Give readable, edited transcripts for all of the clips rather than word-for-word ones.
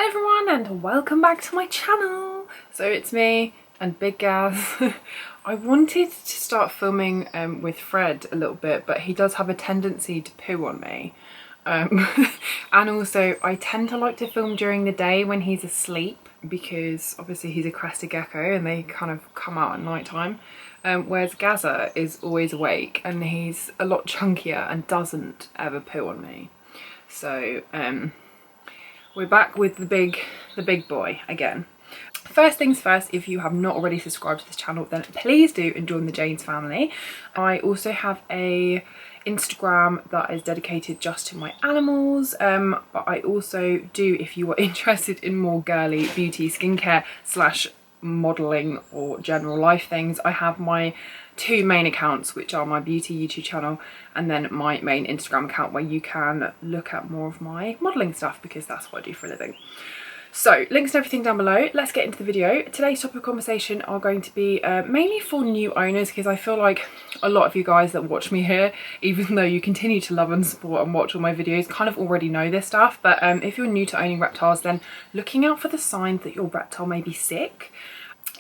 Hi everyone and welcome back to my channel. So it's me and Big Gaz. I wanted to start filming with Fred a little bit, but he does have a tendency to poo on me. And also I tend to like to film during the day when he's asleep because obviously he's a crested gecko and they kind of come out at night time. Whereas Gaza is always awake and he's a lot chunkier and doesn't ever poo on me. So we're back with the big boy again. First things first, if you have not already subscribed to this channel, then please do and join the Jane's family. I also have a Instagram that is dedicated just to my animals, but I also do, if you are interested in more girly beauty, skincare / modelling or general life things, I have my two main accounts, which are my beauty YouTube channel and then my main Instagram account, where you can look at more of my modelling stuff because that's what I do for a living. So links and everything down below. Let's get into the video. Today's topic of conversation are going to be mainly for new owners, because I feel like a lot of you guys that watch me here, even though you continue to love and support and watch all my videos, kind of already know this stuff. But if you're new to owning reptiles, then looking out for the signs that your reptile may be sick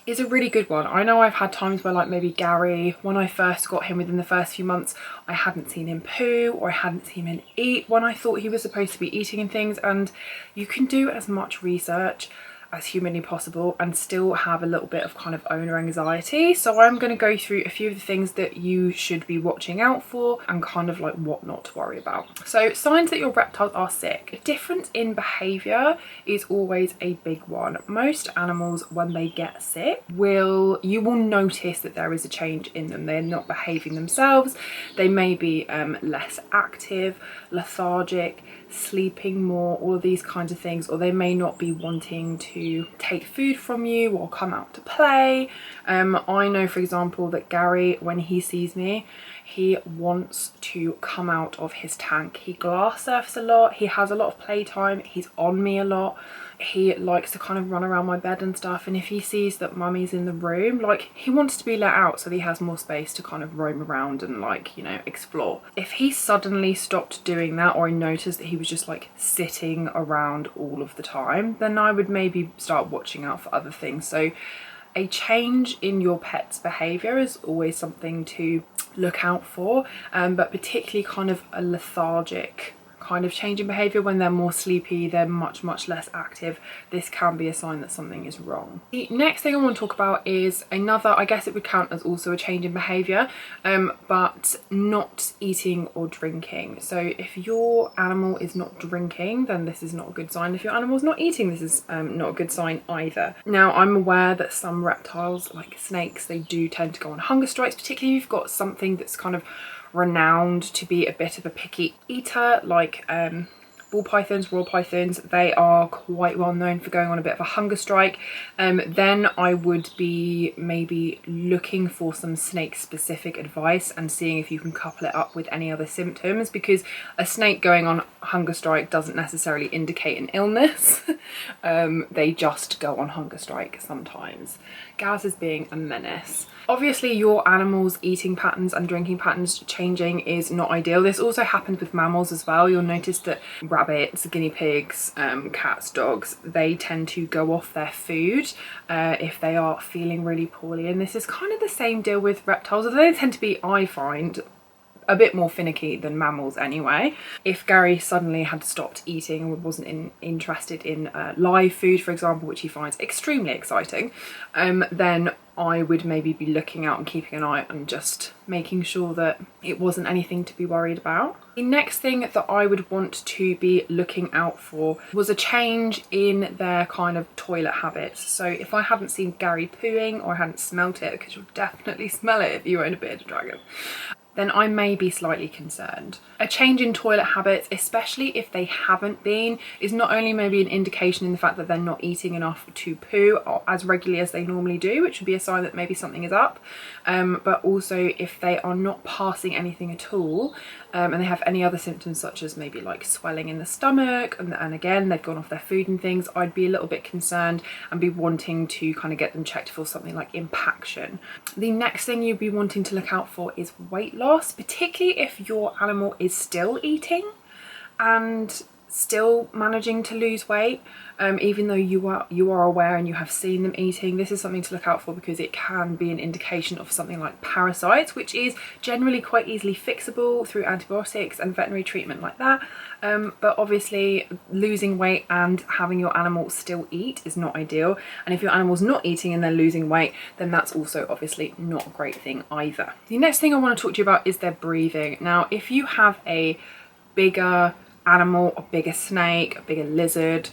is a really good one. I know I've had times where, like maybe Gary, when I first got him, within the first few months, I hadn't seen him poo or I hadn't seen him eat when I thought he was supposed to be eating and things. And you can do as much research as humanly possible and still have a little bit of kind of owner anxiety. So I'm going to go through a few of the things that you should be watching out for and kind of like what not to worry about. So signs that your reptiles are sick. A difference in behaviour is always a big one. Most animals, when they get sick, you will notice that there is a change in them. They're not behaving themselves. They may be less active, lethargic, sleeping more, all of these kinds of things, or they may not be wanting to take food from you or come out to play. I know, for example, that Gary, when he sees me, he wants to come out of his tank. He glass surfs a lot, he has a lot of playtime, he's on me a lot. He likes to kind of run around my bed and stuff, and if he sees that mummy's in the room, like, he wants to be let out so he has more space to kind of roam around and, like, you know, explore. If he suddenly stopped doing that, or I noticed that he was just like sitting around all of the time, then I would maybe start watching out for other things. So a change in your pet's behaviour is always something to look out for, but particularly kind of a lethargic kind of change in behaviour. When they're more sleepy, they're much less active, this can be a sign that something is wrong. The next thing I want to talk about is another, I guess it would count as also a change in behaviour, but not eating or drinking. So if your animal is not drinking, then this is not a good sign. If your animal's not eating, this is not a good sign either. Now, I'm aware that some reptiles, like snakes, they do tend to go on hunger strikes, particularly if you've got something that's kind of renowned to be a bit of a picky eater, like ball pythons, royal pythons. They are quite well known for going on a bit of a hunger strike. Then I would be maybe looking for some snake specific advice and seeing if you can couple it up with any other symptoms, because a snake going on hunger strike doesn't necessarily indicate an illness. They just go on hunger strike sometimes. Gaz is being a menace. Obviously your animal's eating patterns and drinking patterns changing is not ideal. This also happens with mammals as well. You'll notice that rabbits, guinea pigs, cats, dogs, they tend to go off their food if they are feeling really poorly. And this is kind of the same deal with reptiles, although they tend to be, I find, a bit more finicky than mammals anyway. If Gary suddenly had stopped eating and wasn't interested in live food, for example, which he finds extremely exciting, then I would maybe be looking out and keeping an eye and just making sure that it wasn't anything to be worried about. The next thing that I would want to be looking out for was a change in their kind of toilet habits. So if I hadn't seen Gary pooing, or I hadn't smelt it, because you'll definitely smell it if you own a bearded dragon, then I may be slightly concerned. A change in toilet habits, especially if they haven't been, is not only maybe an indication in the fact that they're not eating enough to poo or as regularly as they normally do, which would be a sign that maybe something is up, but also if they are not passing anything at all, and they have any other symptoms such as maybe like swelling in the stomach, and again they've gone off their food and things, I'd be a little bit concerned and be wanting to kind of get them checked for something like impaction. The next thing you'd be wanting to look out for is weight loss, particularly if your animal is still eating and still managing to lose weight, even though you are aware and you have seen them eating. This is something to look out for because it can be an indication of something like parasites, which is generally quite easily fixable through antibiotics and veterinary treatment like that. But obviously losing weight and having your animal still eat is not ideal, and if your animal's not eating and they're losing weight, then that's also obviously not a great thing either. The next thing I want to talk to you about is their breathing. Now, if you have a bigger animal, a bigger snake, a bigger lizard,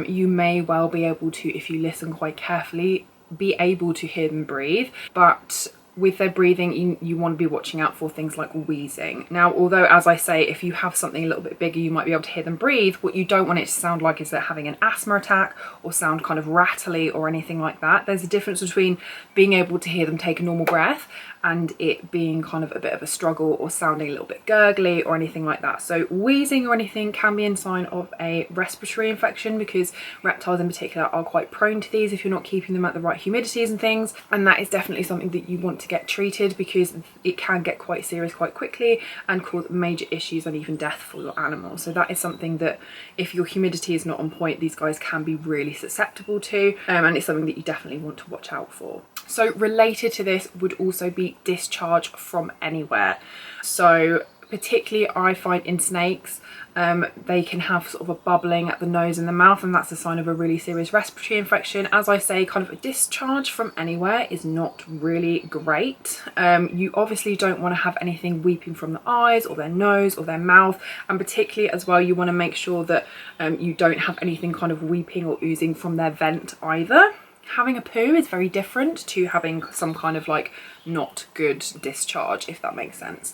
you may well be able to, if you listen quite carefully, be able to hear them breathe. But with their breathing, you want to be watching out for things like wheezing. Now, although, as I say, if you have something a little bit bigger, you might be able to hear them breathe, what you don't want it to sound like is they're having an asthma attack or sound kind of rattly or anything like that. There's a difference between being able to hear them take a normal breath and it being kind of a bit of a struggle or sounding a little bit gurgly or anything like that. So wheezing or anything can be a sign of a respiratory infection, because reptiles in particular are quite prone to these if you're not keeping them at the right humidities and things, and that is definitely something that you want to get treated, because it can get quite serious quite quickly and cause major issues and even death for your animal. So that is something that, if your humidity is not on point, these guys can be really susceptible to, and it's something that you definitely want to watch out for. So related to this would also be discharge from anywhere. So particularly I find in snakes, they can have sort of a bubbling at the nose and the mouth, and that's a sign of a really serious respiratory infection. As I say, kind of a discharge from anywhere is not really great. You obviously don't want to have anything weeping from the eyes or their nose or their mouth, and particularly as well, you want to make sure that you don't have anything kind of weeping or oozing from their vent either. Having a poo is very different to having some kind of like not good discharge, if that makes sense.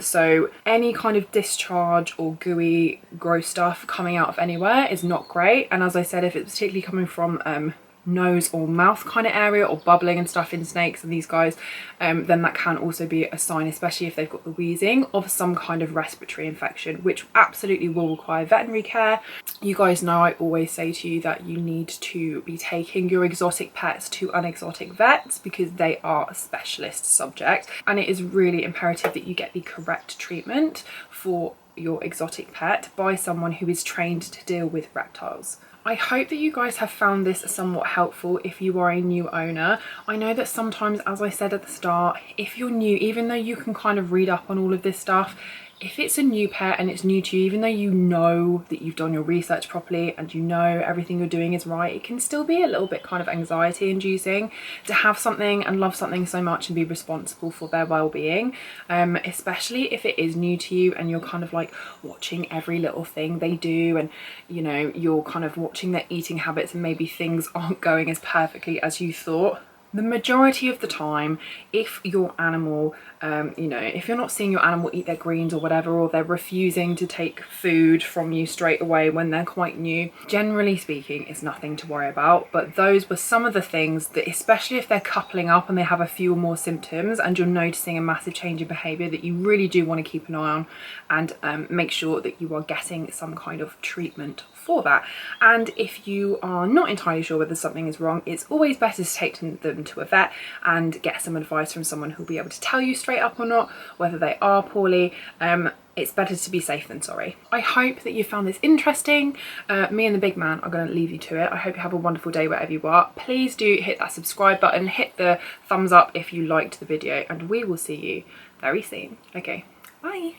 So any kind of discharge or gooey gross stuff coming out of anywhere is not great, and as I said, if it's particularly coming from nose or mouth kind of area or bubbling and stuff in snakes and these guys, then that can also be a sign, especially if they've got the wheezing, of some kind of respiratory infection, which absolutely will require veterinary care. You guys know I always say to you that you need to be taking your exotic pets to unexotic vets, because they are a specialist subject, and it is really imperative that you get the correct treatment for your exotic pet by someone who is trained to deal with reptiles. I hope that you guys have found this somewhat helpful if you are a new owner. I know that sometimes, as I said at the start, if you're new, even though you can kind of read up on all of this stuff, if it's a new pet and it's new to you, even though you know that you've done your research properly and you know everything you're doing is right, it can still be a little bit kind of anxiety inducing to have something and love something so much and be responsible for their well-being, especially if it is new to you and you're kind of like watching every little thing they do, and you know, you're kind of watching their eating habits and maybe things aren't going as perfectly as you thought. The majority of the time, if your animal, you know, if you're not seeing your animal eat their greens or whatever, or they're refusing to take food from you straight away when they're quite new, generally speaking, it's nothing to worry about. But those were some of the things that, especially if they're coupling up and they have a few more symptoms and you're noticing a massive change in behaviour, that you really do want to keep an eye on and make sure that you are getting some kind of treatment for that. And if you are not entirely sure whether something is wrong, it's always better to take them to a vet and get some advice from someone who'll be able to tell you straight up or not whether they are poorly. It's better to be safe than sorry. I hope that you found this interesting. Me and the big man are going to leave you to it. I hope you have a wonderful day wherever you are. Please do hit that subscribe button, hit the thumbs up if you liked the video, and we will see you very soon. Okay, bye.